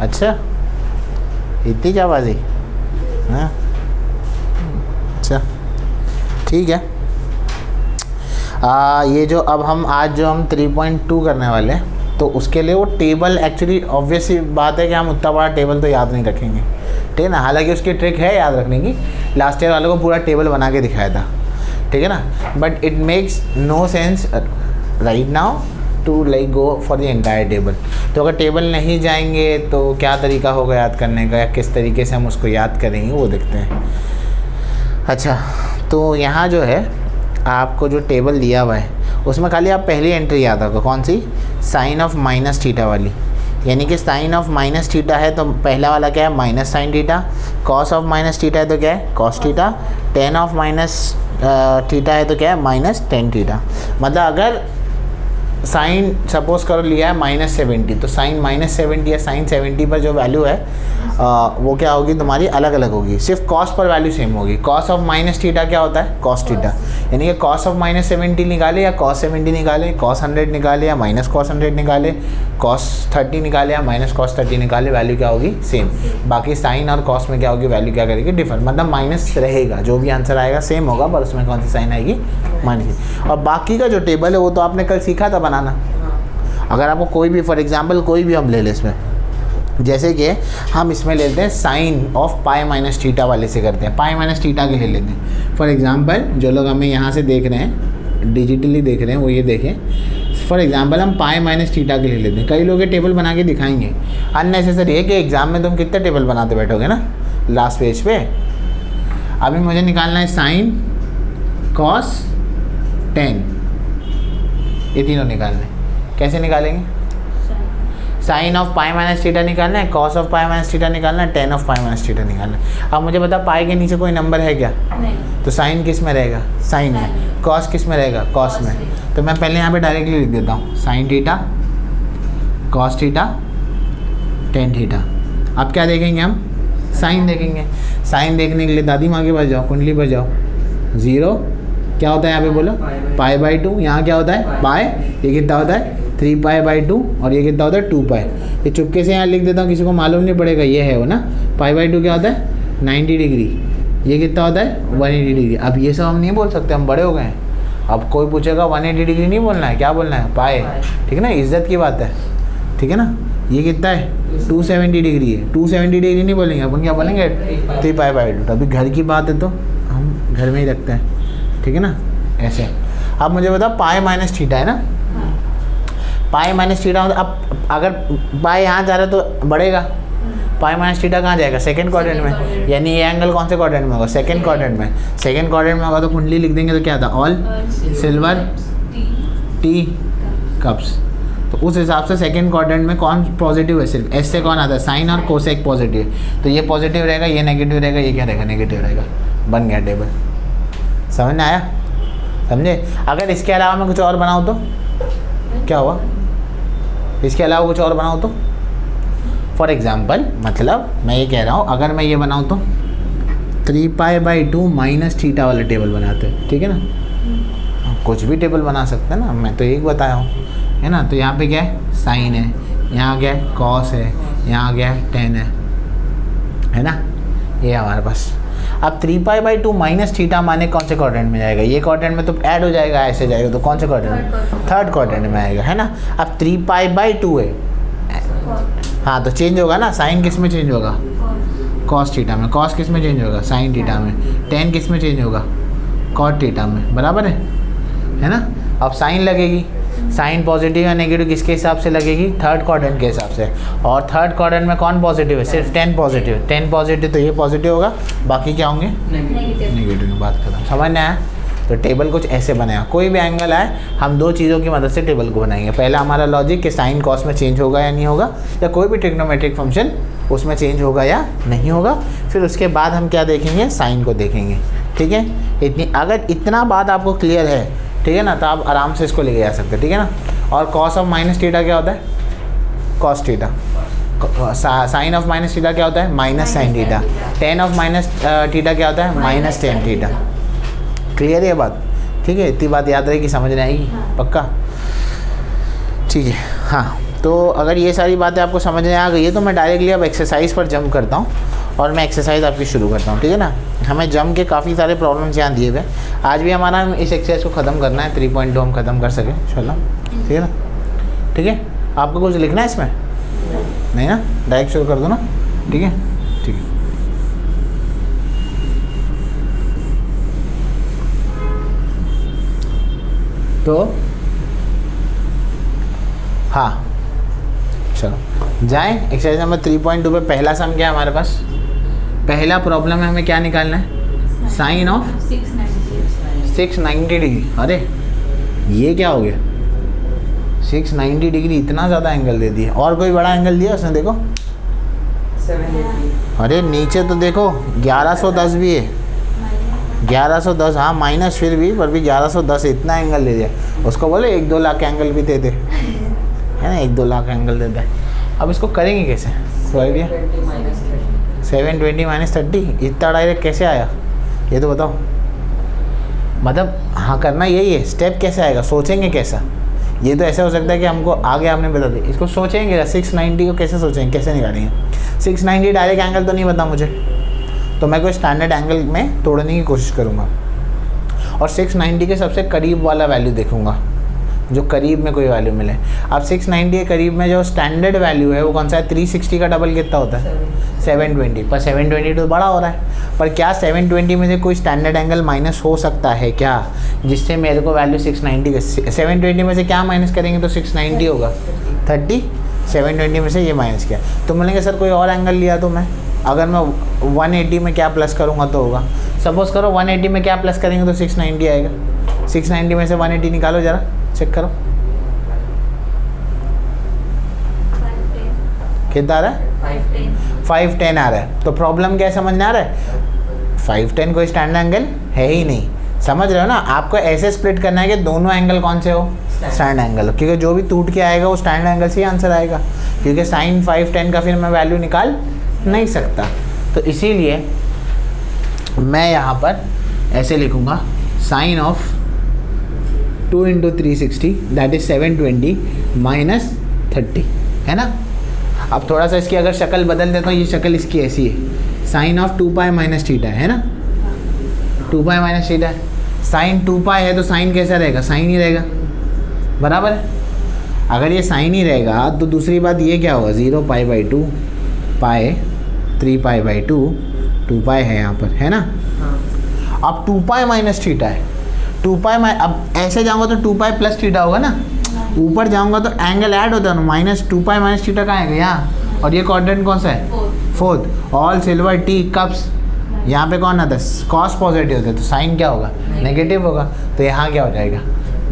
अच्छा, इतनी चाबाजी, हाँ अच्छा ठीक है। ये जो अब हम आज जो हम 3.2 करने वाले हैं, तो उसके लिए वो टेबल एक्चुअली ऑब्वियस सी बात है कि हम उतना बड़ा टेबल तो याद नहीं रखेंगे, ठीक है ना। हालांकि उसकी ट्रिक है याद रखने की, लास्ट ईयर वालों को पूरा टेबल बना के दिखाया था, ठीक है ना। But it makes no sense right now to like go for the entire table. तो अगर टेबल नहीं जाएंगे तो क्या तरीका होगा याद करने का, या किस तरीके से हम उसको याद करेंगे वो देखते हैं। अच्छा, तो यहाँ जो है आपको जो टेबल दिया हुआ है उसमें खाली आप पहली एंट्री याद रखो, कौन सी, साइन ऑफ माइनस थीटा वाली। यानी कि साइन ऑफ माइनस थीटा है तो पहला वाला क्या है, minus sine theta. Cos of minus theta है तो क्या है, cos theta. Tan of minus theta है तो क्या है, माइनस टेन थीटा। मतलब अगर साइन सपोज करो लिया है -70, तो साइन -70 या साइन 70 पर जो वैल्यू है वो क्या होगी तुम्हारी, अलग अलग होगी। सिर्फ कॉस पर वैल्यू सेम होगी। कॉस ऑफ माइनस थीटा क्या होता है, कॉस थीटा। यानी कि कॉस ऑफ -70 निकाले या कॉस 70 निकाले, कॉस 100 निकाले या माइनस कॉस 100 निकाले, कॉस 30 निकाले या माइनस कॉस 30 निकाले, वैल्यू क्या होगी, सेम। बाकी साइन और कॉस में क्या होगी, वैल्यू क्या करेगी, डिफर। मतलब माइनस रहेगा, जो भी आंसर आएगा सेम होगा, पर उसमें कौन सी साइन आएगी, माइनस। और बाकी का जो टेबल है वो तो आपने कल सीखा था बनाना। अगर आपको कोई भी, फॉर एग्जांपल कोई भी हम ले लें इसमें, जैसे कि हम इसमें लेते हैं sine of pi minus theta वाले से करते हैं, पाई माइनस थीटा के ले लेते हैं। फॉर एग्जांपल जो लोग हमें यहाँ से देख रहे हैं, डिजिटली देख रहे हैं, वो ये देखें। फॉर एग्जांपल हम पाई माइनस थीटा के ले लेते हैं। कई लोग ये टेबल बना के दिखाएंगे, अननेसेसरी है कि एग्जाम में तुम कितने टेबल बनाते बैठोगे ना लास्ट पेज पे। अभी मुझे निकालना है साइन, कॉस, टेन, ये तीनों निकालने। कैसे निकालेंगे, sine of pi minus theta निकालना है, cos of pi minus theta निकालना है, tan of pi minus theta निकालना है। अब मुझे बता, पाई के नीचे कोई नंबर है क्या, नहीं। तो साइन किस में रहेगा, साइन में। कॉस किस में रहेगा, कॉस में। तो मैं पहले यहाँ पे डायरेक्टली लिख देता हूँ, sine theta, cos theta, tan theta. अब क्या देखेंगे हम, साइन देखेंगे। साइन देखने के लिए दादी माँ के पास जाओ, कुंडली पर जाओ। 0 क्या होता है यहाँ पे बोलो, पाई बाई 2। यहाँ क्या होता है, पाई। ये कितना होता है, 3 पाई बाई 2। और ये कितना होता है, 2 पाई। ये चुपके से यहाँ लिख देता हूँ, किसी को मालूम नहीं पड़ेगा। ये है वो ना, पाई बाई 2 क्या होता है, 90 डिग्री। ये कितना होता है, 180 डिग्री। अब ये सब हम नहीं बोल सकते, हम बड़े हो गए हैं। अब कोई पूछेगा 180 डिग्री नहीं बोलना है, क्या बोलना है, पाई। ठीक है ना, इज्जत की बात है, ठीक है ना। ये कितना है, 270 डिग्री है। 270 डिग्री नहीं बोलेंगे अपन, क्या बोलेंगे, 3 पाई बाई 2। अभी घर की बात है तो हम घर में ही रखते हैं, ठीक है ना, ऐसे। अब मुझे बताओ, पाई माइनस थीटा है ना, पाई माइनस थीटा। अब अगर पाई यहाँ जा रहा है तो बढ़ेगा, पाई माइनस थीटा कहाँ जाएगा, सेकंड क्वाड्रेंट में। यानी ये एंगल कौन से क्वाड्रेंट में होगा, सेकंड क्वाड्रेंट में। सेकंड क्वाड्रेंट में होगा तो कुंडली लिख देंगे, तो क्या था, ऑल सिल्वर टी कप्स। तो उस हिसाब से सेकंड क्वाड्रेंट में कौन पॉजिटिव है, सिर्फ एस से कौन आता है, साइन और कोसेक पॉजिटिव। तो ये पॉजिटिव रहेगा, ये नेगेटिव रहेगा, ये क्या रहेगा, नेगेटिव रहेगा। बन गया टेबल, समझ में आया, समझे। अगर इसके अलावा मैं कुछ और बनाऊँ तो क्या हुआ, इसके अलावा कुछ और बनाऊँ तो, फॉर एग्जांपल मतलब मैं ये कह रहा हूँ, अगर मैं ये बनाऊँ तो 3 पाई बाई 2 माइनस थीटा वाला टेबल बनाते हैं, ठीक है ना। कुछ भी टेबल बना सकते हैं ना, मैं तो एक बताया हूँ, है ना। तो यहाँ पे क्या है, साइन है, यहाँ क्या है, कॉस है, यहाँ क्या है, टेन है ना। ये हमारे पास। अब 3 पाई बाई 2 माइनस थीटा माने कौन से क्वाड्रेंट में जाएगा, ये क्वाड्रेंट में तो ऐड हो जाएगा, ऐसे जाएगा तो कौन से क्वाड्रेंट में, थर्ड क्वाड्रेंट में आएगा, है ना। अब 3 पाई बाई 2 है, हाँ तो चेंज होगा ना, साइन किस में चेंज होगा, कॉस थीटा में। कॉस किस में चेंज होगा, साइन थीटा में। टेन किस में चेंज होगा, कॉट थीटा में, बराबर है ना। अब साइन लगेगी, साइन पॉजिटिव या नेगेटिव किसके हिसाब से लगेगी, थर्ड क्वाड्रेंट के हिसाब से। और थर्ड क्वाड्रेंट में कौन पॉजिटिव है, सिर्फ 10 पॉजिटिव। 10 पॉजिटिव तो ये पॉजिटिव होगा, बाकी क्या होंगे, नेगेटिव। बात खत्म, समझ में आया। तो टेबल कुछ ऐसे बनाया, कोई भी एंगल आए हम दो चीज़ों की मदद से टेबल को बनाएंगे। पहला हमारा लॉजिक कि साइन कॉस में चेंज होगा या नहीं होगा, या कोई भी ट्रिग्नोमेट्रिक फंक्शन उसमें चेंज होगा या नहीं होगा। फिर उसके बाद हम क्या देखेंगे, साइन को देखेंगे, ठीक है। इतनी अगर इतना बात आपको क्लियर है, ठीक है ना, तो आप आराम से इसको लेके जा सकते हैं, ठीक है ना। और कॉस ऑफ माइनस थीटा क्या होता है, cos theta. Sine of minus theta क्या होता है, minus sine theta. Tan of minus theta क्या होता है, माइनस टेन थीटा। क्लियर है ये बात, ठीक है। इतनी बात याद रहेगी, समझ में आएगी, पक्का, ठीक है। हाँ, तो अगर ये सारी बातें आपको समझ में आ गई है तो मैं डायरेक्टली अब एक्सरसाइज पर जंप करता हूँ और मैं एक्सरसाइज आपकी शुरू करता हूँ, ठीक है ना। हमें जंप के काफ़ी सारे प्रॉब्लम्स यहाँ दिए हुए, आज भी हमारा इस एक्सरसाइज को ख़त्म करना है, 3.2 हम ख़त्म कर सकें इंशाल्लाह, ठीक है ना। ठीक है, आपको कुछ लिखना है इसमें? नहीं ना, डायरेक्ट शुरू कर दो ना, ठीक है। ठीक है, तो हाँ चलो जाएं एक्सरसाइज नंबर 3.2 पे। पहला सम क्या है हमारे पास? पहला प्रॉब्लम है, हमें क्या निकालना है? Sine of 690 degree. अरे ये क्या हो गया? 690 डिग्री, इतना ज़्यादा एंगल दे दिया। और कोई बड़ा एंगल दिया उसने? देखो 780। अरे नीचे तो देखो 1110 भी है, 1110, हाँ माइनस फिर भी, पर भी 1110, इतना एंगल दे दिया। उसको बोले 1-2 लाख एंगल भी दे दे, है ना, 1-2 लाख एंगल दे दे। अब इसको करेंगे कैसे? कोई आइडिया? 720 माइनस 30, इतना डायरेक्ट कैसे आया ये तो बताओ। मतलब हाँ करना यही है, स्टेप कैसे आएगा, सोचेंगे कैसा। ये तो ऐसा हो सकता है कि हमको आगे आपने बता दी, इसको सोचेंगे 690 को कैसे सोचेंगे, कैसे निकालेंगे। 690 डायरेक्ट एंगल तो नहीं पता मुझे, तो मैं कोई स्टैंडर्ड एंगल में तोड़ने की कोशिश करूँगा और 690 के सबसे करीब वाला वैल्यू देखूँगा, जो करीब में कोई वैल्यू मिले। अब 690 के करीब में जो स्टैंडर्ड वैल्यू है वो कौन सा है? 360 का डबल कितना होता है? 720। पर 720 तो बड़ा हो रहा है, पर क्या 720 में से कोई स्टैंडर्ड एंगल माइनस हो सकता है क्या, जिससे मेरे को वैल्यू 690 720 में से क्या माइनस करेंगे तो 690 होगा? 30। 720 में से ये माइनस किया तो बोलेंगे सर कोई और एंगल लिया तो मैं, अगर मैं 180 में क्या प्लस करूँगा तो होगा। सपोज करो 180 में क्या प्लस करेंगे तो 690 आएगा। 690 में से 180 निकालो, ज़रा चेक करो कितना आ रहा है? 510 आ रहा है। तो प्रॉब्लम क्या है समझ आ रहा है? 510 कोई स्टैंडर्ड एंगल है ही नहीं, समझ रहे हो ना। आपको ऐसे स्प्लिट करना है कि दोनों एंगल कौन से हो? स्टैंडर्ड एंगल हो, क्योंकि जो भी टूट के आएगा वो स्टैंडर्ड एंगल से ही आंसर आएगा, क्योंकि साइन 510 का फिर मैं वैल्यू निकाल नहीं सकता। तो इसीलिए मैं यहाँ पर ऐसे लिखूँगा sine of 2 × 360 that is 720 minus 30, है ना। अब थोड़ा सा इसकी अगर शक्ल बदल देता हूँ, ये शक्ल इसकी ऐसी है, साइन ऑफ 2π माइनस थीटा है ना, 2π माइनस थीटा है। साइन 2π है तो साइन कैसा रहेगा? साइन ही रहेगा, बराबर है। अगर ये साइन ही रहेगा तो दूसरी बात ये क्या होगा? 0π/2 पाए 3π/2 2π है यहाँ पर, है ना। अब 2π माइनस थीटा है, 2π अब ऐसे जाऊँगा तो 2π प्लस थीटा होगा ना, ऊपर जाऊँगा तो एंगल ऐड होता है ना, माइनस 2π माइनस थीटा कहाँ आएगा? यहाँ। और ये क्वाड्रेंट कौन सा है? Fourth. All silver T cups, यहाँ पे कौन आता है? कॉस पॉजिटिव होता है, तो साइन क्या होगा? नेगेटिव होगा। तो यहाँ क्या हो जाएगा?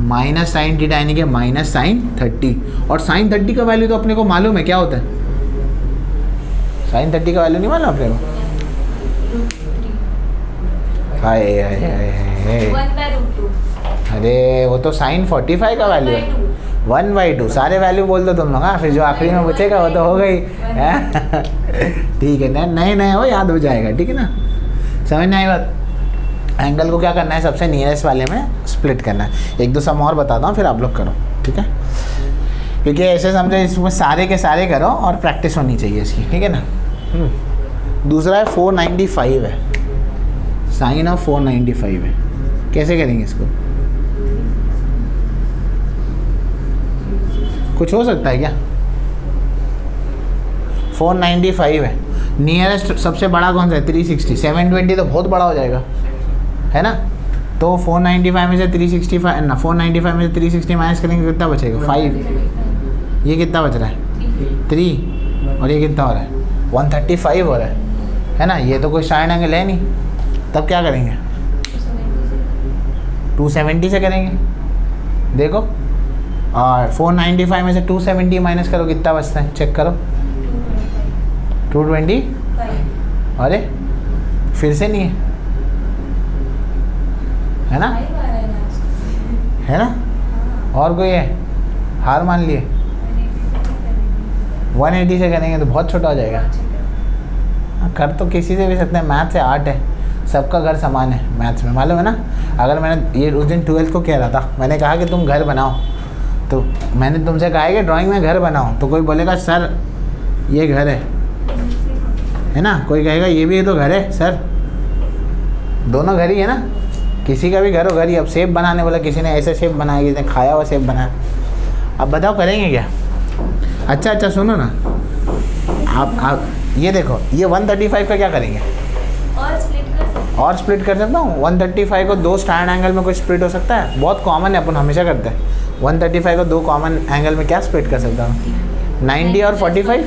माइनस साइन थीटा, यानी कि माइनस साइन 30। और साइन 30 का वैल्यू तो अपने को मालूम है क्या होता है? साइन 30 का वैल्यू नहीं मालूम अपने को? हाय हाय हाय, अरे वो तो साइन 45 का वैल्यू है, 1/2। सारे वैल्यू बोल दो तुम लोग, हाँ, फिर जो आखिरी में बचेगा वो तो हो गई। ठीक है, नए नए हो याद हो जाएगा, ठीक है ना। समझ में आई बात? एंगल को क्या करना है? सबसे नियरेस्ट वाले में स्प्लिट करना है। 1-2 सम और बताता हूँ, फिर आप लोग करो, ठीक है, क्योंकि ऐसे समझो इसमें सारे के सारे करो और प्रैक्टिस होनी चाहिए इसकी, ठीक है ना। दूसरा है 495 है, साइन ऑफ 495 है। कैसे करेंगे इसको? कुछ हो सकता है क्या? 495 है, नियरेस्ट सबसे बड़ा कौन सा है? 360। 720 तो बहुत बड़ा हो जाएगा, है ना। तो 495 में से 365 ना, 495 में से 360 माइनस करेंगे कितना बचेगा? 5। ये कितना बच रहा है? 3। और ये कितना हो रहा है? 135 हो रहा है ना। ये तो कोई स्टैंडर्ड एंगल है नहीं, तब क्या करेंगे? 270 से करेंगे, देखो। और 495 में से 270 माइनस करो, कितना बचता है? चेक करो, 220। अरे फिर से नहीं है ना, है ना। और कोई है? हार मान लिए? 180 से करेंगे तो बहुत छोटा हो जाएगा। कर तो किसी से भी सकते हैं, मैथ से आर्ट है, सबका घर समान है मैथ्स में, मालूम है ना। अगर मैंने ये उस दिन 12th को कह रहा था, मैंने कहा कि तुम घर बनाओ तो मैंने तुमसे कहा है कि ड्राइंग में घर बनाओ, तो कोई बोलेगा सर ये घर है ना, कोई कहेगा ये भी तो घर है सर, दोनों घर ही है ना, किसी का भी घर हो घर ही। अब सेब बनाने बोला, किसी ने ऐसे सेब बनाया, किसी ने खाया हुआ सेब बनाया। अब बताओ करेंगे क्या? अच्छा सुनो ना, आप ये देखो, ये 135 का क्या करेंगे? और स्प्लिट कर सकता हूँ। 135 को दो स्टैंड एंगल में कोई स्प्लिट हो सकता है? बहुत कॉमन है, अपन हमेशा करते हैं। 135 को दो कॉमन एंगल में क्या स्प्लिट कर सकता हूँ? 90 और 45।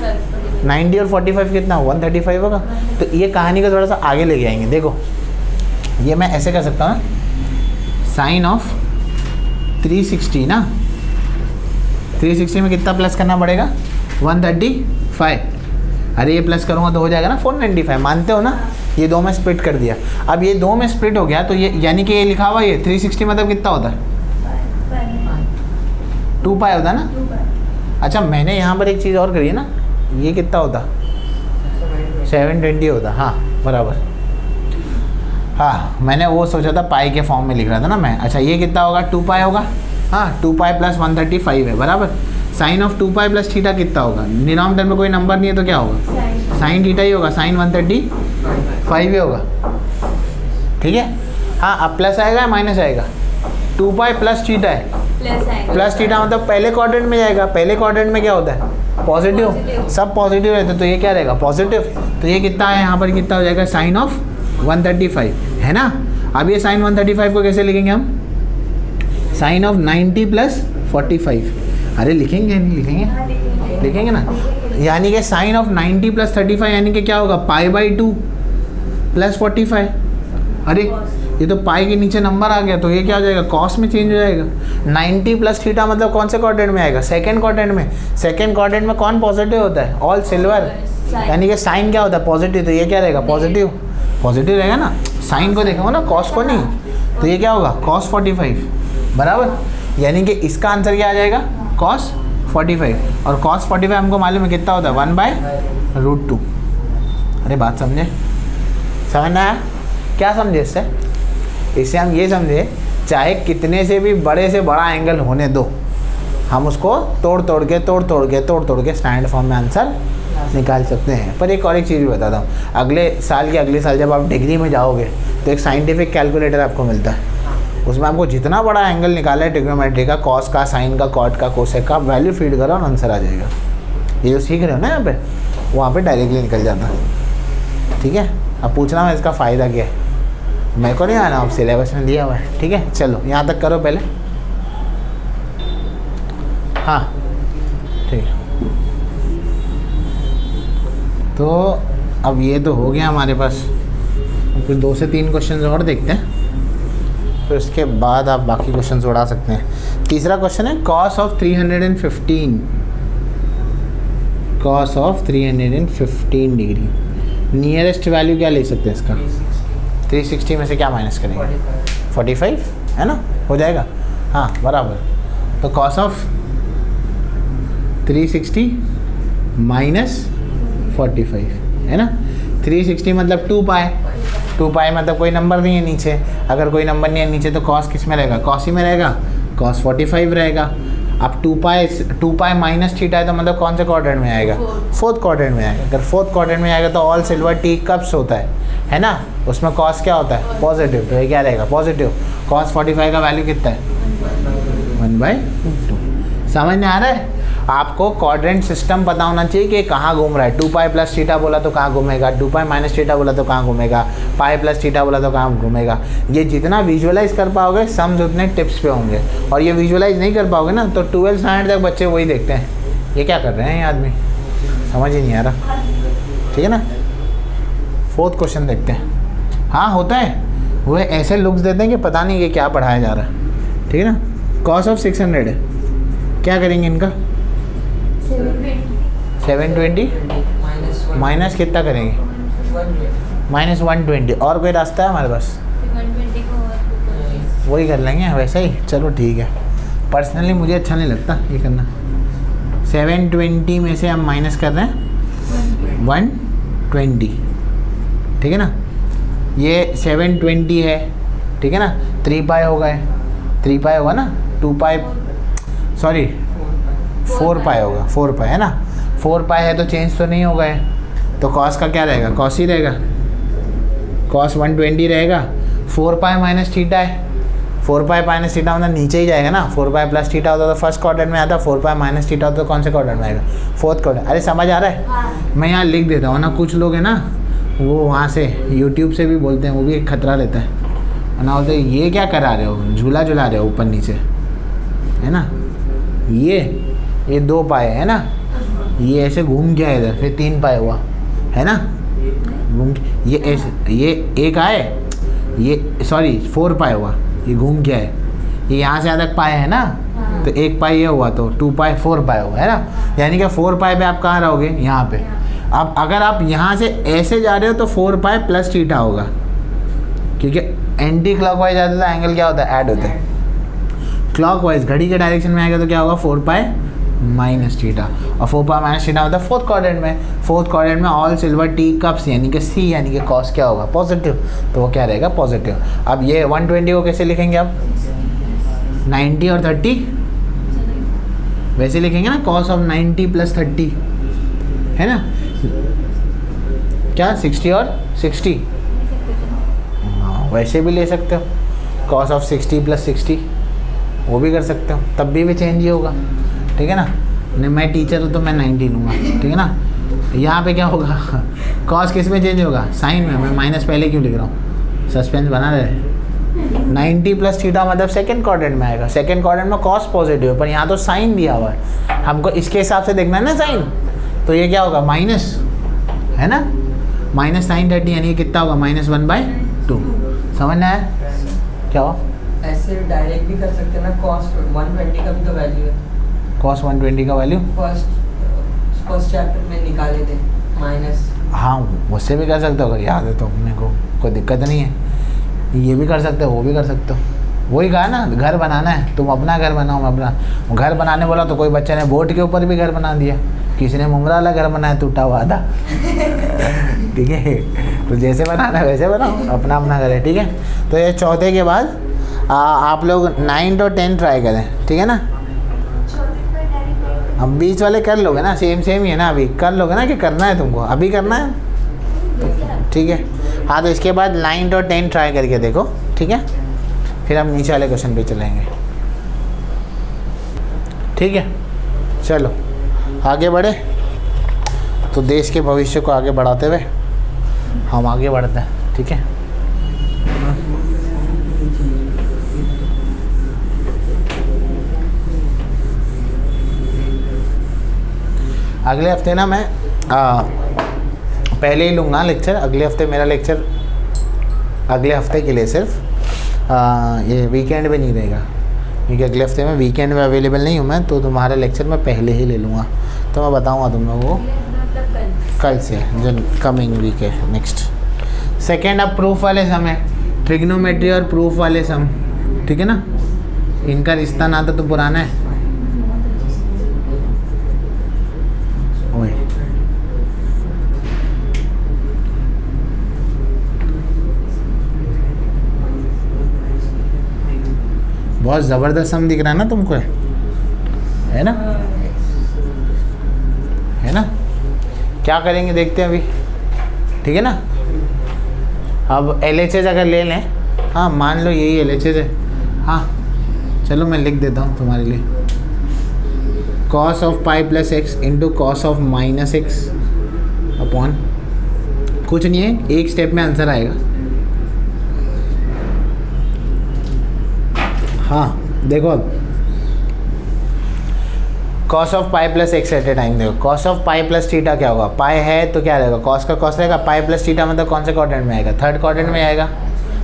90 और 45 कितना? 135 होगा। तो ये कहानी को थोड़ा सा आगे लेके आएंगे। देखो ये मैं ऐसे कर सकता हूँ, साइन ऑफ 360 ना, 360 में कितना प्लस करना पड़ेगा? 135। अरे ये प्लस करूँगा तो हो जाएगा ना 495, मानते हो ना? ये दो में स्प्लिट कर दिया। अब ये दो में स्प्लिट हो गया तो ये यानी कि ये लिखा हुआ ये 360 मतलब कितना होता है? 2 पाई होता है ना। अच्छा मैंने यहाँ पर एक चीज़ और करी है ना, ये कितना होता? 720 होता। हाँ बराबर, हाँ मैंने वो सोचा था पाई के फॉर्म में लिख रहा था ना मैं। अच्छा ये कितना होगा? 2 पाई होगा। हाँ 2 पाई प्लस 135 है बराबर। Sine of 2 pi plus theta कितना होगा? डिनोमिनेटर में कोई नंबर नहीं है तो क्या होगा? साइन थीटा ही होगा, साइन 135 ही होगा। ठीक है। हाँ अब प्लस आएगा या माइनस आएगा? 2 पाई प्लस थीटा है, प्लस थीटा मतलब पहले क्वाड्रेंट में जाएगा। पहले क्वाड्रेंट में क्या होता है? पॉजिटिव, सब पॉजिटिव रहते, तो ये क्या रहेगा? पॉजिटिव। तो ये कितना है यहाँ पर? कितना हो जाएगा? साइन ऑफ 135 है ना। अब ये साइन 135 को कैसे लिखेंगे हम? Sine of 90 plus 45। अरे लिखेंगे नहीं लिखेंगे? लिखेंगे ना। यानी कि साइन ऑफ 90 प्लस 35 यानी कि क्या होगा? पाई बाई 2 प्लस 45। अरे ये तो पाई के नीचे नंबर आ गया, तो ये क्या हो जाएगा? कॉस में चेंज हो जाएगा। 90 प्लस थीटा मतलब कौन से क्वाड्रेंट में आएगा? सेकंड क्वाड्रेंट में। सेकंड क्वाड्रेंट में कौन पॉजिटिव होता है? All silver. यानी कि साइन क्या होता है? पॉजिटिव। तो ये क्या रहेगा? पॉजिटिव। पॉजिटिव रहेगा ना। साइन को देखोगे ना, कॉस को नहीं। तो ये क्या होगा? कॉस 45 बराबर। यानी कि इसका आंसर क्या आ जाएगा? कॉस 45। और कॉस 45 हमको मालूम है कितना होता है? 1/√2। अरे बात समझे? समझ में आया? क्या समझे इससे? इससे हम ये समझे, चाहे कितने से भी बड़े से बड़ा एंगल होने दो, हम उसको तोड़ तोड़ के स्टैंडर्ड फॉर्म में आंसर निकाल सकते हैं। पर एक और एक चीज़ भी बताता हूँ, अगले साल जब आप डिग्री में जाओगे तो एक साइंटिफिक कैलकुलेटर आपको मिलता है। उसमें आपको जितना बड़ा एंगल निकाला है ट्रिग्नोमेट्री का, कॉस का, साइन का, कॉट का, कोसेक का, वैल्यू फीड करो और आंसर आ जाएगा। ये जो सीख रहे हो ना यहाँ पे, वहाँ पे डायरेक्टली निकल जाता है। ठीक है। अब पूछना मैं इसका फ़ायदा क्या है, मेरे को नहीं आना, आप सिलेबस में दिया हुआ है। ठीक है चलो यहाँ तक करो पहले। हाँ ठीक है। तो अब ये तो हो गया हमारे पास, कुछ 2 से 3 क्वेश्चन और देखते हैं, फिर उसके बाद आप बाकी क्वेश्चन उड़ा सकते हैं। तीसरा क्वेश्चन है cos of 315, cos of 315 degree. Nearest value क्या ले सकते हैं इसका? 360 में से क्या माइनस करेंगे? 45 है ना, हो जाएगा। हाँ बराबर। तो कॉस ऑफ 360 माइनस 45 है ना। 360 मतलब 2 पाई, 2 पाई मतलब कोई नंबर नहीं है नीचे। अगर कोई नंबर नहीं है नीचे तो कॉस किस में रहेगा? कॉस ही में रहेगा, कॉस 45 रहेगा। अब 2 पाई माइनस थीटा है तो मतलब कौन से क्वाड्रेंट में आएगा? फोर्थ क्वाड्रेंट में आएगा। अगर फोर्थ क्वाड्रेंट में आएगा तो ऑल सिल्वर टी कप्स होता है ना, उसमें कॉस क्या होता है? पॉजिटिव। तो ये क्या रहेगा? पॉजिटिव। कॉस 45 का वैल्यू कितना है? 1/2। समझ में आ रहा है? आपको क्वाड्रेंट सिस्टम पता होना चाहिए कि कहाँ घूम रहा है। 2 पाई प्लस थीटा बोला तो कहाँ घूमेगा, 2 पाई माइनस थीटा बोला तो कहाँ घूमेगा, पाई प्लस थीटा बोला तो कहाँ घूमेगा। ये जितना विजुअलाइज कर पाओगे सम्स उतने टिप्स पे होंगे, और ये विजुअलाइज नहीं कर पाओगे ना तो 12th स्टैंडर्ड तक बच्चे वही देखते हैं, ये क्या कर रहे हैं ये आदमी, समझ ही नहीं आ रहा। ठीक है ना। 4th क्वेश्चन देखते हैं। हाँ होता है, वो ऐसे लुक्स देते हैं कि पता नहीं कि क्या पढ़ाया जा रहा है। ठीक है ना। कॉस ऑफ 600 है, क्या करेंगे इनका? 720 माइनस कितना करेंगे? -120। और कोई रास्ता है हमारे पास? वही कर लेंगे वैसे ही। चलो ठीक है। पर्सनली मुझे अच्छा नहीं लगता ये करना। 720 में से हम माइनस कर रहे हैं 120। ठीक है ना। ये 720 है, ठीक है ना। 3 पाई हो गए, 3 पाई होगा ना। 2 पाई सॉरी 4 पाई होगा, 4 पाई है ना, 4 पाई है तो चेंज तो नहीं होगा है, तो कॉस का क्या रहेगा, कॉस ही रहेगा, कॉस 120 रहेगा। 4 पाई माइनस थीटा है, 4 पाई माइनस थीटा मतलब नीचे ही जाएगा ना, 4 पाई प्लस थीटा होता तो फर्स्ट क्वाड्रेंट में आता, 4 पाई माइनस थीटा होता तो कौन से क्वाड्रेंट में आएगा, फोर्थ क्वाड्रेंट। अरे समझ आ रहा है? हाँ। मैं यहाँ लिख देता हूँ ना, कुछ लोग हैं ना वो वहाँ से यूट्यूब से भी बोलते हैं, वो भी एक खतरा रहता है ना, बोलते ये क्या करा रहे हो, झूला झुला रहे हो ऊपर नीचे, है ना, ये 2 पाए है ना, ये ऐसे घूम गया इधर, फिर 3 पाए हुआ है ना, घूम ये ऐसे, ये एक आए, ये सॉरी 4 पाए हुआ, ये घूम गया है, ये यहाँ से अलग पाए है ना, तो 1 पाई ये हुआ तो 2 पाई 4 पाई हुआ है ना, यानी कि 4 पाई पे आप कहाँ रहोगे, यहाँ पे। अब अगर आप यहाँ से ऐसे जा रहे हो तो 4 पाई प्लस थीटा होगा, क्योंकि एंटी क्लॉकवाइज आता है तो एंगल क्या होता है, ऐड होता है। क्लॉकवाइज घड़ी के डायरेक्शन में आएगा तो क्या होगा, 4 पाई माइनस थीटा, और 4 पाई माइनस थीटा होता है फोर्थ क्वाड्रेंट में। फोर्थ क्वाड्रेंट में ऑल सिल्वर टी कप्स यानी कि सी यानी कि कॉस क्या होगा, पॉजिटिव, तो वो क्या रहेगा, पॉजिटिव। अब ये 120 को कैसे लिखेंगे आप, 90 और 30 वैसे लिखेंगे ना, कॉस ऑफ 90 प्लस 30 है ना, क्या 60 और 60, हाँ वैसे भी ले सकते हो, कॉस ऑफ 60 प्लस 60 वो भी कर सकते हो, तब भी चेंज ही होगा, ठीक है ना। नहीं मैं टीचर हूँ तो मैं 90 लूँगा, ठीक है ना। यहाँ पे क्या होगा, कॉस किस में चेंज होगा, साइन में। मैं माइनस पहले क्यों लिख रहा हूँ, सस्पेंस बना रहे। 90 प्लस थीटा मतलब सेकंड क्वाड्रेंट में आएगा, सेकंड क्वाड्रेंट में कॉस पॉजिटिव, पर यहाँ तो साइन दिया हुआ है, हमको इसके हिसाब से देखना है ना साइन, तो ये क्या होगा, माइनस है ना, माइनस साइन 30 यानी कितना होगा, -1/2। समझ में आया क्या हो, ऐसे डायरेक्ट भी कर सकते हैं ना, कॉस 120 का भी तो वैल्यू है, कॉस 120 का वैल्यू फर्स्ट चैप्टर में निकाले थे माइनस। हाँ उससे भी कर सकते हो, अगर याद है तो अपने को कोई दिक्कत नहीं है, ये भी कर सकते हो, वो भी कर सकते हो। वही कहा ना, घर बनाना है, तुम अपना घर बनाओ, मैं अपना घर बनाने बोला तो कोई बच्चे ने बोर्ड के ऊपर भी घर बना दिया, किसी ने मुमरा वाला घर बनाया टूटा हुआ आधा, ठीक है, तो जैसे बनाना है वैसे बनाओ, अपना अपना घर है, ठीक है। तो ये चौथे के बाद आप लोग 9 और 10 ट्राई करें, ठीक है ना। अब बीच वाले कर लोगे ना, सेम ही है ना, अभी कर लोगे ना, कि करना है तुमको, अभी करना है तो ठीक है। हाँ तो इसके बाद 9 और 10 ट्राई करके देखो, ठीक है, फिर हम नीचे वाले क्वेश्चन पे चलेंगे, ठीक है। चलो आगे बढ़े, तो देश के भविष्य को आगे बढ़ाते हुए हम आगे बढ़ते हैं, ठीक है। अगले हफ्ते ना मैं पहले ही लूँगा लेक्चर, अगले हफ्ते मेरा लेक्चर अगले हफ्ते के लिए सिर्फ ये वीकेंड में नहीं रहेगा, क्योंकि अगले हफ्ते में वीकेंड में अवेलेबल नहीं हूँ मैं, तो तुम्हारा लेक्चर मैं पहले ही ले लूँगा, तो मैं बताऊँगा तुम लोगों को कल से, जो कमिंग वीक है नेक्स्ट। सेकेंड अब प्रूफ वाले सम है, ट्रिग्नोमेट्री और प्रूफ वाले सम, ठीक है ना, इनका रिश्ता नाता तो पुराना है। बहुत ज़बरदस्त सम दिख रहा है ना तुमको, है ना, है ना। क्या करेंगे देखते हैं अभी, ठीक है ना। अब LHS अगर ले लें, हाँ मान लो यही LHS है, हाँ चलो मैं लिख देता हूँ तुम्हारे लिए, cos of pi plus x into cos of minus x upon, कुछ नहीं है, एक स्टेप में आंसर आएगा। हाँ देखो अब cos of pi plus x at a time, देखो cos of pi plus theta क्या होगा, पाई है तो क्या रहेगा, cos का cos रहेगा, पाई प्लस थीटा मतलब कौन से क्वाड्रेंट में आएगा, थर्ड क्वाड्रेंट में आएगा।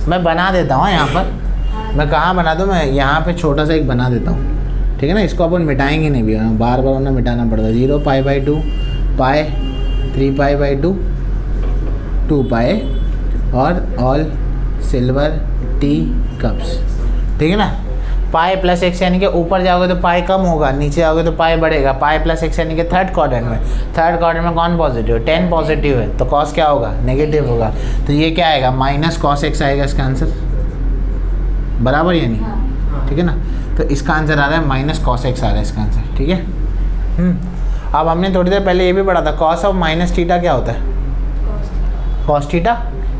मैं बना देता हूँ यहाँ पर, मैं कहाँ बना दूँ, मैं यहाँ पे छोटा सा एक बना देता हूँ, ठीक है ना। इसको अपन मिटाएंगे नहीं भी, बार बार उन्हें मिटाना पड़ता है। 0 पाई/2 पाई 3 पाई/2 2 पाई और ऑल सिल्वर टी कप्स, ठीक है ना। पाई प्लस एक्स यानी कि ऊपर जाओगे तो पाई कम होगा, नीचे जाओगे तो पाई बढ़ेगा। पाई प्लस एक्स यानी कि थर्ड क्वाड्रेंट में, थर्ड क्वाड्रेंट में कौन पॉजिटिव है, 10 पॉजिटिव है, तो कॉस क्या होगा, नेगेटिव होगा, तो ये क्या आएगा, माइनस कॉस एक्स आएगा इसका आंसर, बराबर यानी, ठीक है ना। तो इसका आंसर आ रहा है माइनस कॉस एक्स आ रहा है इसका आंसर, ठीक है। अब हमने थोड़ी देर पहले ये भी पढ़ा था, कॉस ऑफ माइनस थीटा क्या होता है, कॉस थीटा,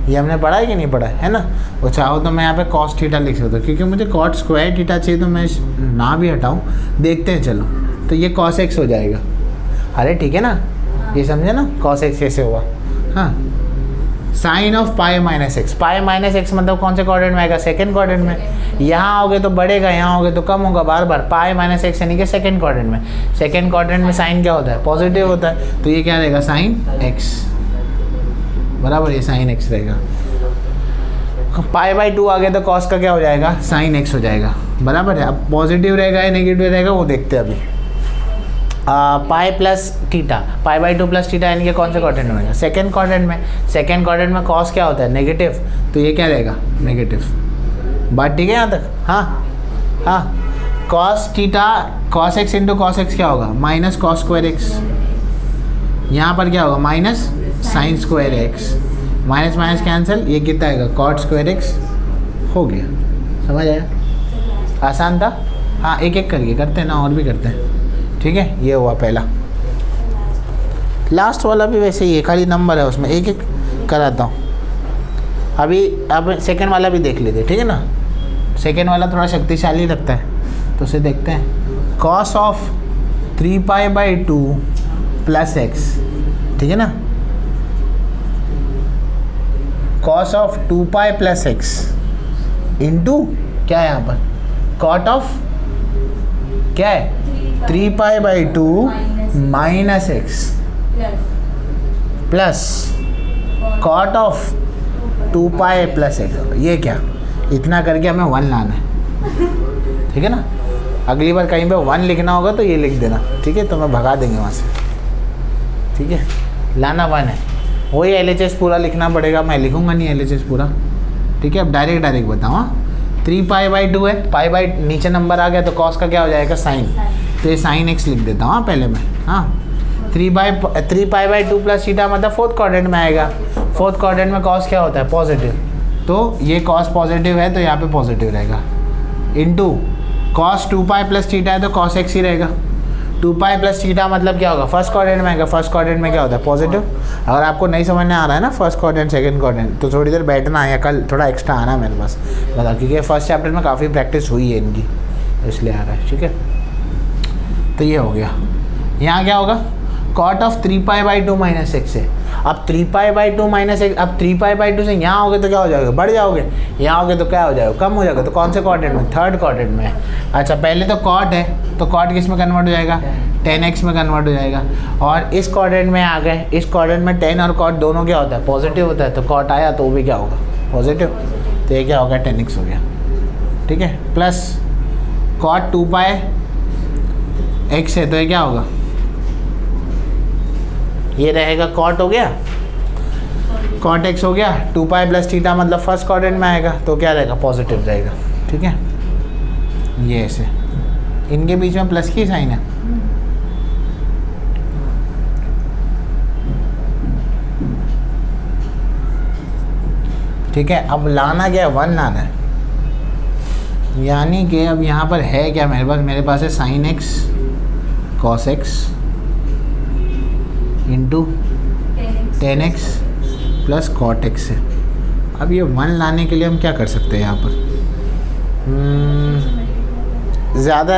ये हमने पढ़ा है कि नहीं पढ़ा है ना। वो चाहो तो मैं यहाँ पे कॉस थीटा लिख सकता हूँ, क्योंकि मुझे कॉट स्क्वायर थीटा चाहिए तो मैं ना भी हटाऊँ, देखते हैं चलो। तो ये कॉस एक्स हो जाएगा, अरे ठीक है ना, ये समझे ना कॉस एक्स कैसे हुआ। हाँ, sine of pi minus x, pi minus x मतलब कौन से क्वाड्रेंट में आएगा, सेकंड क्वाड्रेंट में। यहाँ आओगे तो बढ़ेगा, यहाँ आओगे तो कम होगा बार बार। पाई माइनस एक्स यानी कि सेकंड क्वाड्रेंट में, सेकंड क्वाड्रेंट में साइन क्या होता है, पॉजिटिव होता है, तो ये क्या रहेगा साइन एक्स बराबर, ये साइन एक्स रहेगा। पाई बाई 2 आ गया तो कॉस का क्या हो जाएगा, साइन एक्स हो जाएगा बराबर है। अब पॉजिटिव रहेगा या नेगेटिव रहेगा वो देखते हैं अभी। पाई plus theta, pi by 2 plus theta यानी कि कौन से क्वाड्रेंट में रहेगा, सेकंड क्वाड्रेंट में। सेकंड क्वाड्रेंट में कॉस क्या होता है, नेगेटिव, तो ये क्या रहेगा नेगेटिव। बात ठीक है यहाँ तक। हाँ, cos theta cos x into cos x क्या होगा, माइनस कॉस स्क्वायर एक्स। यहाँ पर क्या होगा, minus sine square x, minus minus cancel, ये कितना आएगा कॉट स्क्वायर एक्स, हो गया। समझ आया, आसान था। हाँ, एक एक करके करते हैं ना, और भी करते हैं, ठीक है। ये हुआ पहला, लास्ट वाला भी वैसे ही है, खाली नंबर है उसमें, एक एक कराता हूँ अभी। अब सेकंड वाला भी देख लेते, ठीक है ना। सेकंड वाला थोड़ा शक्तिशाली लगता है, तो उसे देखते हैं। Cos of 3 pi by 2 plus x, ठीक है ना। Cos of 2 pi plus x into क्या है यहाँ पर, कॉट ऑफ क्या है 3 pi by 2 minus x plus cot of 2 pi plus x. ये क्या, इतना करके हमें 1 लाना है, ठीक है ना। अगली बार कहीं पे 1 लिखना होगा तो ये लिख देना, ठीक है, तो मैं भगा देंगे वहाँ से, ठीक है। लाना 1 है, वही LHS पूरा लिखना पड़ेगा, मैं लिखूंगा नहीं LHS पूरा, ठीक है। अब डायरेक्ट बताओ। हाँ, 3 पाई बाई 2 है, पाई बाई नीचे नंबर आ गया तो कॉस का क्या हो जाएगा साइन, तो ये साइन एक्स लिख देता हूँ। हाँ पहले मैं, हाँ 3 पाई बाई 2 प्लस थीटा मतलब फोर्थ क्वाड्रेंट में आएगा। फोर्थ क्वाड्रेंट में कॉस क्या होता है, पॉजिटिव, तो ये कॉस पॉजिटिव है तो यहाँ पे पॉजिटिव रहेगा। Into cos 2 pi plus theta है तो कॉस एक्स ही रहेगा। 2 पाई प्लस थीटा मतलब क्या होगा, फर्स्ट क्वाड्रेंट में आएगा, फर्स्ट क्वाड्रेंट में क्या होता है पॉजिटिव। अगर आपको नहीं समझने आ रहा है ना फर्स्ट क्वाड्रेंट सेकंड क्वाड्रेंट, तो थोड़ी देर बैठना है या कल थोड़ा एक्स्ट्रा आना मेरे पास बता, क्योंकि फर्स्ट चैप्टर में काफ़ी प्रैक्टिस हुई है इनकी, इसलिए आ रहा है, ठीक है। तो ये हो गया। यहाँ क्या होगा, cot of 3 pi by 2 minus x है। अब 3 पाई बाई 2 माइनस एक्स, अब 3 पाई बाई 2 से यहाँ होगे तो क्या हो जाएगा, बढ़ जाओगे, यहाँ होगे तो क्या हो जाएगा, कम हो जाएगा। तो कौन से क्वाड्रेंट में, थर्ड क्वाड्रेंट में। अच्छा पहले तो कॉट है, तो कॉट किस में कन्वर्ट हो जाएगा, 10x में कन्वर्ट हो जाएगा। और इस क्वाड्रेंट में आ गए, इस क्वाड्रेंट में 10 और कॉट दोनों क्या होता है, पॉजिटिव होता है, तो कॉट आया तो वो भी क्या होगा, पॉजिटिव, तो ये क्या होगा 10x हो गया, ठीक है। प्लस कॉट 2 पाई एक्स है तो ये क्या होगा, ये रहेगा कॉट हो गया, कॉट एक्स हो गया। 2 पाई प्लस थीटा मतलब फर्स्ट क्वाड्रेंट में आएगा तो क्या रहेगा, पॉजिटिव रहेगा, ठीक है। ये ऐसे इनके बीच में प्लस की साइन है, ठीक है। अब लाना क्या है, 1 लाना है, यानी कि अब यहाँ पर है क्या मेरे पास है sine x cos x into 10x plus cot x है। अब ये 1 लाने के लिए हम क्या कर सकते हैं यहाँ पर, ज़्यादा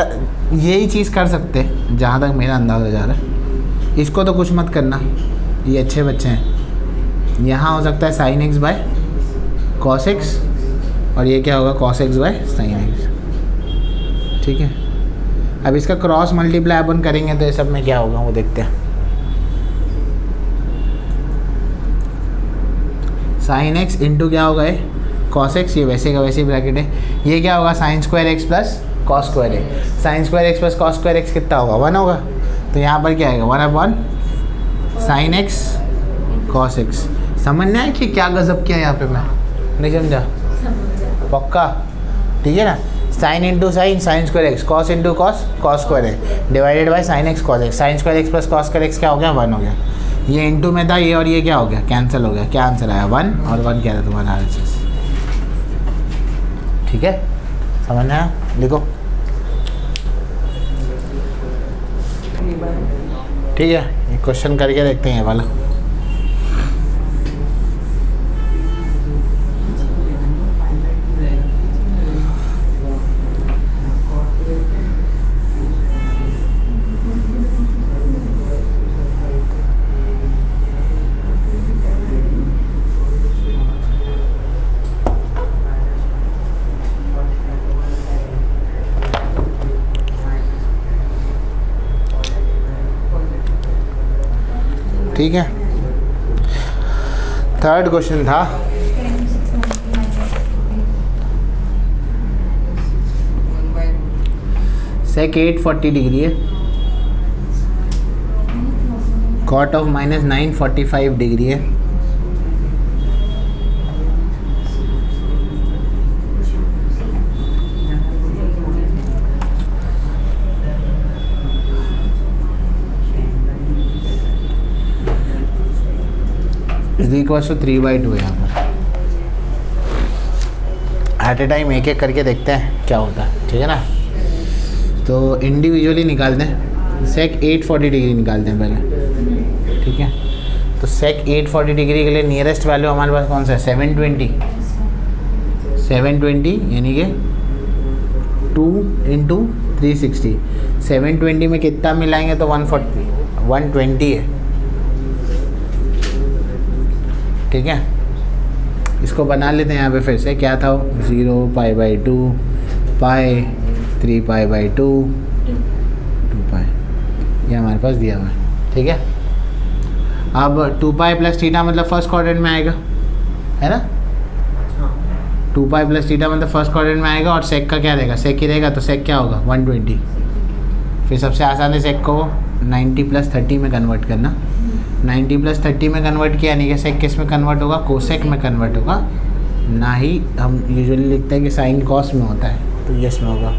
यही चीज़ कर सकते हैं जहाँ तक मेरा अंदाज़ा जा रहा है। इसको तो कुछ मत करना, ये अच्छे बच्चे हैं। यहाँ हो सकता है sine x by cos x, और ये क्या होगा cos x by sine x, ठीक है। अब इसका क्रॉस मल्टीप्लाई अपन करेंगे तो ये सब में क्या होगा वो देखते हैं। साइन एक्स इंटू क्या होगा ये कॉस एक्स, ये वैसे का वैसे ब्रैकेट है। ये क्या होगा sine square x plus cos square x, sine square x plus cos square x कितना होगा, 1 होगा। तो यहाँ पर क्या आएगा 1/, साइन एक्स कॉस एक्स। समझना है कि क्या गजब किया यहाँ पे, मैं नहीं समझा, पक्का, ठीक है ना। Sine into sine, sine square x, cos into cos, cos square x, divided by sine x cos x. Sine square x plus cos square x क्या हो गया, 1 हो गया। ये इंटू में था ये, और ये क्या हो गया, कैंसिल हो गया। क्या आंसर आया, 1, और 1 क्या था तुम्हारा आंसर, ठीक है। समझना है, लिखो ठीक है, ये क्वेश्चन करके देखते हैं ये वाला। ठीक है, थर्ड क्वेश्चन था सेक 840 डिग्री है, कॉट ऑफ माइनस 945 डिग्री है, इज इक्वल टू 3/2 यहाँ पर। एट ए टाइम एक एक करके देखते हैं क्या होता है, ठीक है ना। तो इंडिविजुअली निकालते हैं, सेक 840 डिग्री निकालते हैं पहले, ठीक है। तो सेक 840 डिग्री के लिए नियरेस्ट वैल्यू हमारे पास कौन सा है, 720 यानी कि 2 × 360। 720 में कितना मिलाएंगे तो 120 है, ठीक है। इसको बना लेते हैं यहाँ पे फिर से, क्या था 0 π/2 पाई 3 π/2 2 पाई, ये हमारे पास दिया हुआ है, ठीक है। अब 2 पाई प्लस थीटा मतलब फर्स्ट क्वाड्रेंट में आएगा, है ना। 2 पाई प्लस थीटा मतलब फर्स्ट क्वाड्रेंट में आएगा, और सेक का क्या रहेगा, सेक ही रहेगा, तो सेक क्या होगा 120। फिर सबसे आसान है सेक को 90 + 30 में कन्वर्ट करना। 90 + 30 में कन्वर्ट किया, यानी कि सेक किस में कन्वर्ट होगा, कोसेक में कन्वर्ट होगा, ना ही हम यूजुअली लिखते हैं कि साइन कॉस में होता है, तो ये इसमें होगा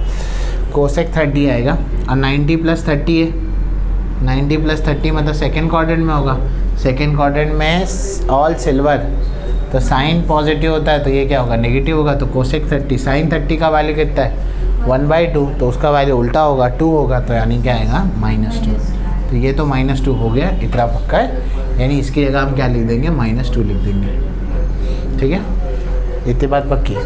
कोसेक 30 आएगा। और 90 + 30 है, 90 + 30 मतलब सेकेंड क्वाड्रेंट में होगा, सेकेंड क्वाड्रेंट में ऑल सिल्वर, तो साइन पॉजिटिव होता है, तो ये क्या होगा नेगेटिव होगा, तो कोसेक 30। साइन 30 का वैल्यू कितना है 1/2, तो उसका वैल्यू उल्टा होगा 2 होगा, तो यानी क्या आएगा -2। तो ये तो -2 हो गया, इतना पक्का है, यानी इसकी जगह हम क्या लिख देंगे -2 लिख देंगे, ठीक है, इतनी बात पक्की है।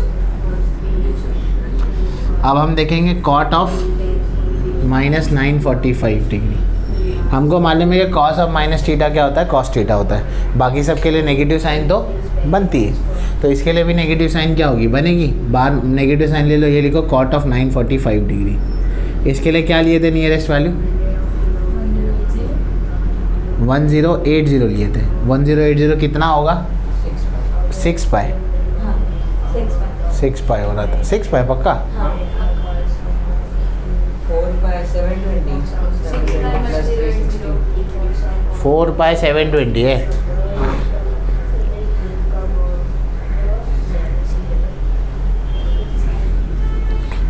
अब हम देखेंगे कॉट ऑफ -945 डिग्री। हमको मालूम है कि कॉस ऑफ -θ क्या होता है, cos θ होता है। बाकी सब के लिए नेगेटिव साइन तो बनती है, तो इसके लिए भी नेगेटिव साइन क्या होगी, बनेगी। बाहर नेगेटिव साइन ले लो, ये लिखो कॉट ऑफ 945 डिग्री। इसके लिए क्या लिए थे नियरेस्ट वैल्यू 1080 लिए थे। 1080 कितना होगा 6 पाई, 6 पाई हो रहा था, 6 पाई पक्का। 4 पाई 720 + 360 4 पाई 720 है।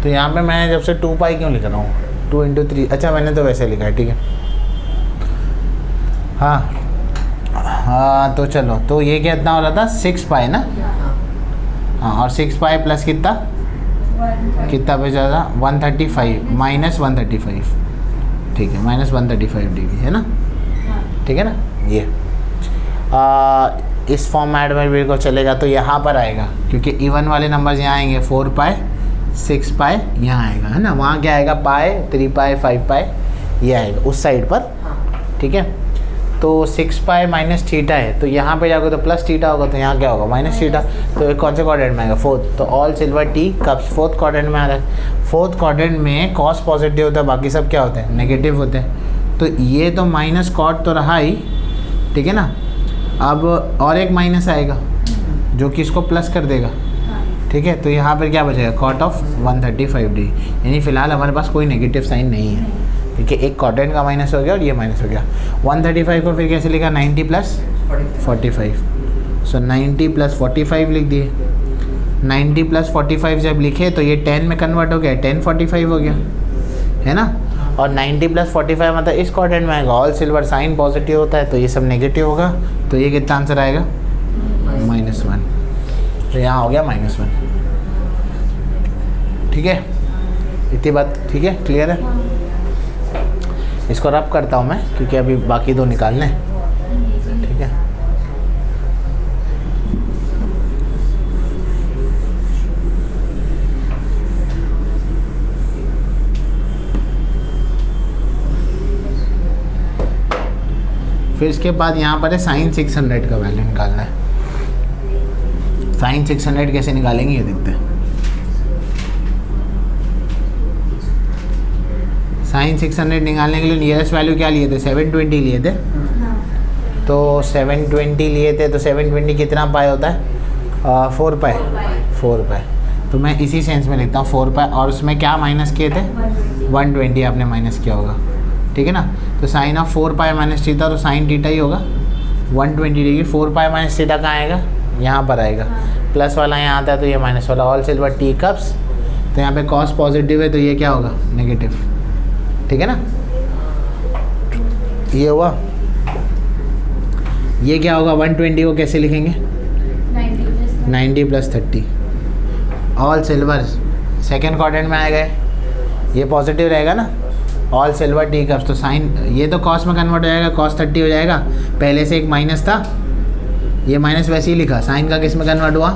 तो यहाँ पे मैं जब से 2 पाई क्यों लिख रहा हूँ, 2 × 3, अच्छा मैंने तो वैसे लिखा है, ठीक है। हाँ तो चलो, तो ये कितना हो रहा था 6 पाई ना, हाँ, और 6 पाई प्लस कितना बचा था 135 -135, ठीक है, -135 डिग्री है ना, ठीक है ना। ये इस फॉर्मेट में भी को चलेगा, तो यहाँ पर आएगा, क्योंकि इवन वाले नंबर्स यहाँ आएंगे, 4 पाई 6 पाई यहाँ आएगा, है ना। वहाँ क्या आएगा पाई 3 पाई 5 पाई ये आएगा उस साइड पर, ठीक है। तो 6 पाई -θ है, तो यहाँ पे जाओगे तो +θ होगा, तो यहाँ क्या होगा -θ। तो कौन से क्वाड्रेंट में आएगा, फोर्थ, तो ऑल सिल्वर टी कब फोर्थ क्वाड्रेंट में आ रहा है। फोर्थ क्वाड्रेंट में कॉस पॉजिटिव होता है, बाकी सब क्या होते हैं नेगेटिव होते हैं। तो ये तो माइनस कॉट तो रहा ही, ठीक है ना। अब और एक माइनस आएगा जो कि इसको प्लस कर देगा, ठीक है। तो यहाँ पर क्या बचेगा कॉट ऑफ 135 डिग्री, यानी फ़िलहाल हमारे पास कोई नेगेटिव साइन नहीं है, ठीक है। एक क्वाड्रेंट का माइनस हो गया और ये माइनस हो गया। 135 को फिर कैसे लिखा 90 + 45, सो 90 + 45 लिख दिए। 90 + 45 जब लिखे तो ये 10 में कन्वर्ट हो गया, 1045 हो गया, है ना। और 90 + 45 मतलब इस क्वाड्रेंट में आएगा, ऑल सिल्वर साइन पॉजिटिव होता है, तो ये सब नेगेटिव होगा, तो ये कितना आंसर आएगा -1। तो यहाँ हो गया -1, ठीक है। इतनी बात ठीक है, क्लियर है। इसको रब करता हूँ मैं क्योंकि अभी बाकी दो निकालने हैं, ठीक है। फिर इसके बाद यहाँ पर है साइन 600 का वैल्यू निकालना है। साइन 600 कैसे निकालेंगे ये देखते हैं। साइन 600 निकालने के लिए नियरेस्ट वैल्यू क्या लिए थे, 720 लिए थे। तो 720 लिए थे, तो 720 कितना पाई होता है, 4 पाई। 4 पाई, तो मैं इसी सेंस में लिखता हूँ 4 पाई, और उसमें क्या माइनस किए थे, 120 आपने माइनस किया होगा, ठीक है ना। तो sine of 4 pi minus theta, तो साइन थीटा ही होगा 120 डिग्री। 4 पाई माइनस थीटा कहाँ आएगा, यहाँ पर आएगा। प्लस वाला यहाँ आता है तो ये माइनस वाला, ऑल सिल्वर टी कप्स। तो यहाँ पे कॉस पॉजिटिव है तो ये क्या होगा, नेगेटिव, ठीक है ना। ये हुआ, ये क्या होगा, 120 को कैसे लिखेंगे, 90 + 30। ऑल सिल्वर सेकेंड क्वाड्रेंट में आएगा, ये पॉजिटिव रहेगा ना, ऑल सिल्वर टी कप्स। तो साइन ये तो कॉस में कन्वर्ट हो जाएगा, cos 30 हो जाएगा। पहले से एक माइनस था, ये माइनस वैसे ही लिखा, साइन का किस में कन्वर्ट हुआ,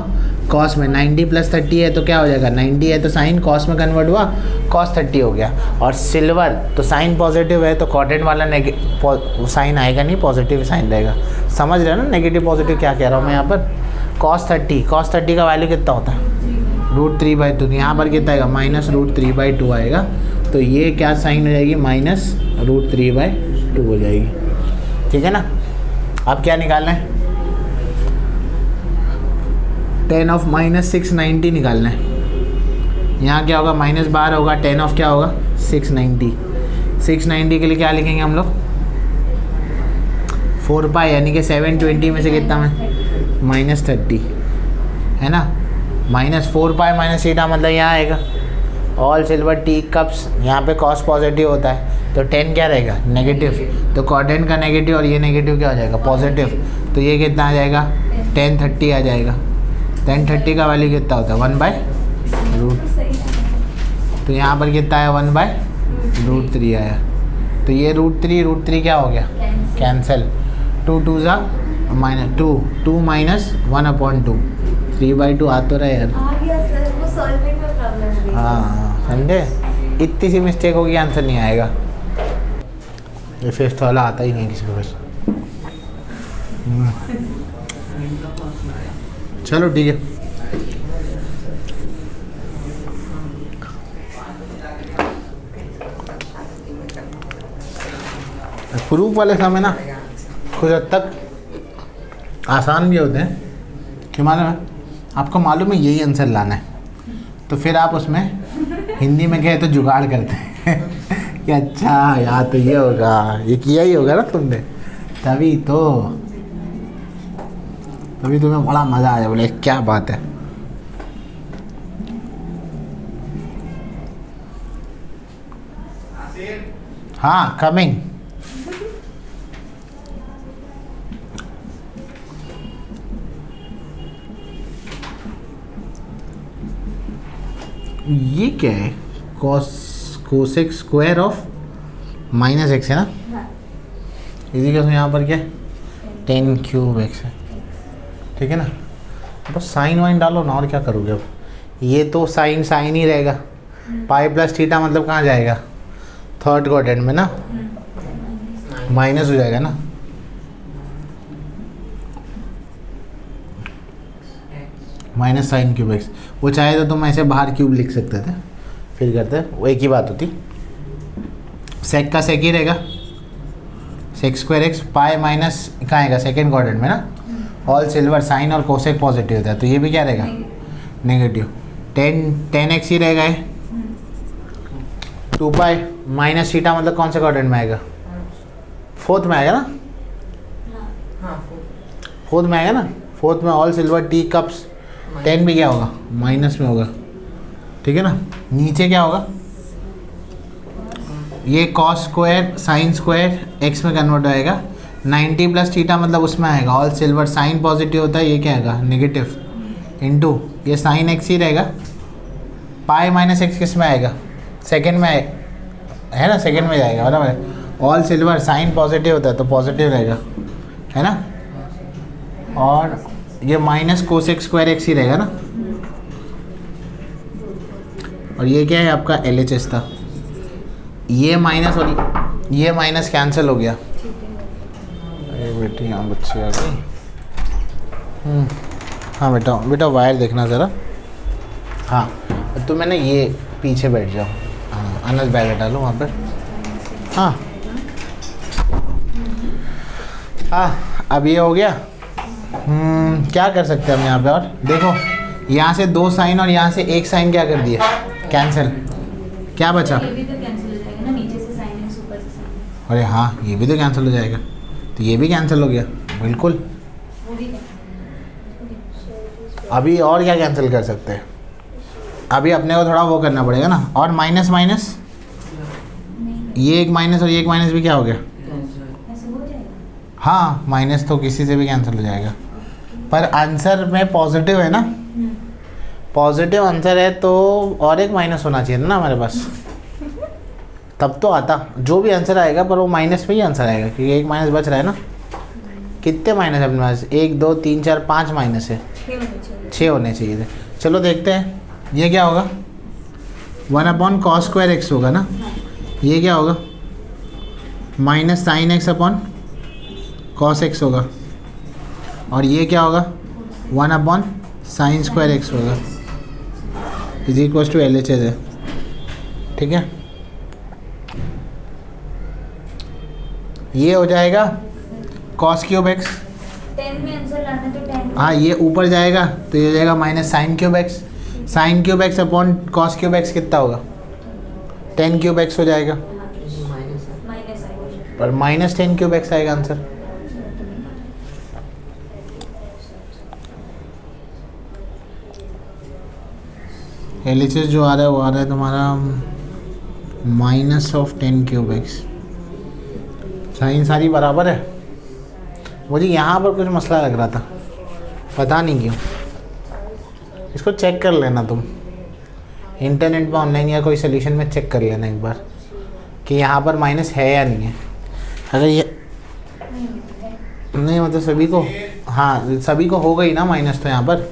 कॉस में। 90 + 30 है तो क्या हो जाएगा, 90 है तो साइन कॉस में कन्वर्ट हुआ, cos 30 हो गया। और सिल्वर तो साइन पॉजिटिव है तो क्वाड्रेंट वाला साइन आएगा नहीं, पॉजिटिव साइन रहेगा। समझ रहे हो ना, नेगेटिव पॉजिटिव क्या कह रहा हूँ मैं यहाँ पर। cos 30 का वैल्यू कितना होता है, √3/2। यहाँ पर कितना आएगा, -√3/2 आएगा। तो ये क्या साइन हो जाएगी, -√3/2 हो जाएगी, ठीक है ना। अब क्या निकालना है, tan ऑफ -690 निकालना है। यहाँ क्या होगा, माइनस बाहर होगा, tan ऑफ क्या होगा, 690। 690 के लिए क्या लिखेंगे हम लोग, 4 पाई, यानी कि 720 में से कितना में, -30 है ना। -4 पाई माइनस थीटा मतलब यहाँ आएगा, ऑल सिल्वर टी कप्स। यहाँ पे कॉस पॉजिटिव होता है तो 10 क्या रहेगा, नेगेटिव। तो क्वाड्रेंट का नेगेटिव और ये नेगेटिव क्या हो जाएगा, पॉजिटिव। तो ये कितना आ जाएगा, tan 30 आ जाएगा। tan 30 का वैल्यू कितना होता है, 1/√। तो यहाँ पर कितना आया, 1/√3 आया। तो ये √3 क्या हो गया, कैंसिल। 2 2 ज़ा -2, 2 - 1/2, 3/2 आ तो रहा है यार। हाँ समझे, इतनी सी मिस्टेक होगी आंसर नहीं आएगा। ये फिफ्थ वाला आता ही नहीं किसी को बस। चलो ठीक है, प्रूफ वाले समय ना कुछ हद तक आसान भी होते हैं कि मालूम है आपको, मालूम है यही आंसर लाना है, तो फिर आप उसमें हिंदी में कहे तो जुगाड़ करते हैं कि अच्छा यार तो ये होगा, ये किया ही होगा ना तुमने, तभी तुम्हें बड़ा मज़ा आया। बोले क्या बात है। हाँ कमिंग। ये क्या है, कोसेक स्क्वायर ऑफ -x है ना, इसी का यहाँ पर क्या है, tan³ है, ठीक है ना। बस साइन वाइन डालो ना, और क्या करोगे अब। ये तो साइन ही रहेगा, पाई + थीटा मतलब कहाँ जाएगा, थर्ड क्वाड्रेंट में ना, माइनस हो जाएगा ना। -sin³x, वो चाहे तो तुम ऐसे बाहर क्यूब लिख सकते थे, फिर करते वो एक ही बात होती। सेक का सेक ही रहेगा, sec²x, पाई माइनस कहाँ आएगा, सेकेंड क्वाड्रेंट में ना, ऑल सिल्वर। साइन और कोसेक पॉजिटिव होता है तो ये भी क्या रहेगा, नेगेटिव। tan x ही रहेगा ये। 2 पाई माइनस थीटा मतलब कौन से क्वाड्रेंट में आएगा, फोर्थ में आएगा ना, फोर्थ में आएगा ना। फोर्थ में ऑल सिल्वर टी कप्स, 10 भी क्या होगा, माइनस में होगा, ठीक है ना। नीचे क्या होगा, ये cos² sin² x में कन्वर्ट आएगा। 90 + थीटा मतलब उसमें आएगा, ऑल सिल्वर। साइन पॉजिटिव होता है, ये क्या आएगा, नेगेटिव, इनटू ये sin x ही रहेगा। पाई - x किस में आएगा, सेकेंड में है ना, सेकेंड में जाएगा बराबर है। ऑल सिल्वर साइन पॉजिटिव होता है तो पॉजिटिव रहेगा, है ना। और ये माइनस कोसेक स्क्वायर एक्स ही रहेगा ना। और ये क्या है आपका LHS था, ये माइनस और ये माइनस कैंसिल हो गया। अरे बेटी यहाँ बच्चे आ गई। हाँ बेटा बेटा वायर देखना ज़रा। हाँ तो मैंने ये पीछे बैठ जाओ। हाँ अनस बैग हटा लो वहाँ पर। हाँ हाँ अब ये हो गया। क्या कर सकते हैं हम यहाँ पे, और देखो यहाँ से 2 साइन और यहाँ से 1 साइन क्या कर दिया, कैंसिल। क्या बचा, ये भी तो कैंसिल हो जाएगा ना, नीचे से साइन एक्स ऊपर से साइन। अरे हाँ ये भी तो कैंसिल हो जाएगा, तो ये भी कैंसिल हो गया बिल्कुल। वो भी अभी और क्या कैंसिल कर सकते हैं, अभी अपने को थोड़ा वो करना पड़ेगा ना। और माइनस माइनस, ये एक माइनस और ये एक माइनस भी क्या हो गया, ऐसे हो जाएगा। हाँ माइनस तो किसी से भी कैंसिल हो जाएगा। पर आंसर में पॉजिटिव है ना, पॉजिटिव आंसर है तो और एक माइनस होना चाहिए ना हमारे पास, तब तो आता। जो भी आंसर आएगा पर वो माइनस में ही आंसर आएगा, क्योंकि एक माइनस बच रहा है ना। कितने माइनस है अपने पास, 1 2 3 4 5 माइनस है, 6 होने चाहिए थे। चलो देखते हैं ये क्या होगा, 1/cos स्क्वायर एक्स होगा ना। ये क्या होगा, minus sine x upon cos x होगा। और ये क्या होगा, 1/sin स्क्वायर एक्स होगा, इज इक्वल टू LHS है। ठीक है, ये हो जाएगा cos क्यूब एक्स। 10 में आंसर लाना तो 10। हाँ ये ऊपर जाएगा तो ये हो जाएगा minus sine cube x. Sine cube x upon cos cube x कितना होगा, 10 क्यूब एक्स हो जाएगा। माइनस आएगा। पर माइनस 10 क्यूब एक्स आएगा आंसर। LHS जो आ रहा है वो आ रहा है तुम्हारा -10 क्यूब एक्स। साइन सारी बराबर है। मुझे यहाँ पर कुछ मसला लग रहा था, पता नहीं क्यों। इसको चेक कर लेना तुम इंटरनेट पर ऑनलाइन या कोई सोल्यूशन में चेक कर लेना एक बार कि यहाँ पर माइनस है या नहीं है। अगर ये नहीं मतलब सभी को, हाँ सभी को हो गई ना माइनस तो यहाँ पर